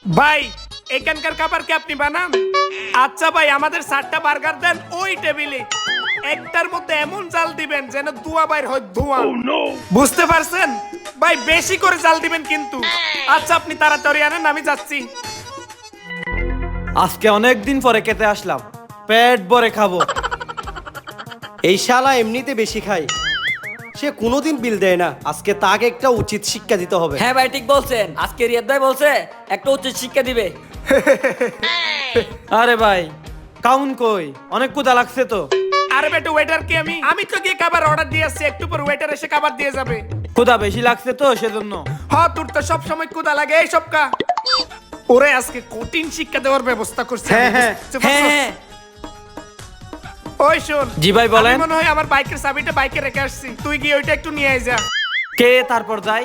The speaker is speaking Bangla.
ভাই এখানকার খাবার কি আপনি বানান? আচ্ছা ভাই, আমাদের 4টা বার্গার দেন ওই টেবিলে। একটার মধ্যে এমন জাল দিবেন যেন ধোঁয়া বাইর হয়, ধোঁয়া। বুঝতে পারছেন ভাই? বেশি করে জাল দিবেন কিন্তু। আচ্ছা আপনি তাড়াতাড়ি আনেন, আমি যাচ্ছি। আজকে অনেক দিন পরে খেতে আসলাম, পেট ভরে খাবো। এই শালা এমনিতে বেশি খায়, সে কোনোদিন বিল দেয় না। আজকে তাকে একটা উচিত শিক্ষা দিতে হবে। হ্যাঁ ভাই, ঠিক বলছেন। আজকে রিয়াদ ভাই বলছে একটা উচিত শিক্ষা দিবে। আরে ভাই কাউন কই? অনেক ক্ষুধা লাগছে তো। আরে বেটা, ওয়েটার কি আমি তো গিয়ে খাবার অর্ডার দিয়ে আসছি, একটু পর ওয়েটার এসে খাবার দিয়ে যাবে। ক্ষুধা বেশি লাগছে তো সেজন্য। হ্যাঁ, তোর তো সব সময় ক্ষুধা লাগে এই সব কা। ওরে আজকে কঠিন শিক্ষা দেওয়ার ব্যবস্থা করছে। হ্যাঁ, হ্যাঁ। হ্যাঁ। ওই শোন, জি ভাই বলেন। আমি মনে হয় আমার বাইকের চাবিটা বাইকে রেখে আসছি, তুই গিয়ে ওইটা একটু নিয়ে আয় যা। কে তারপর যাই?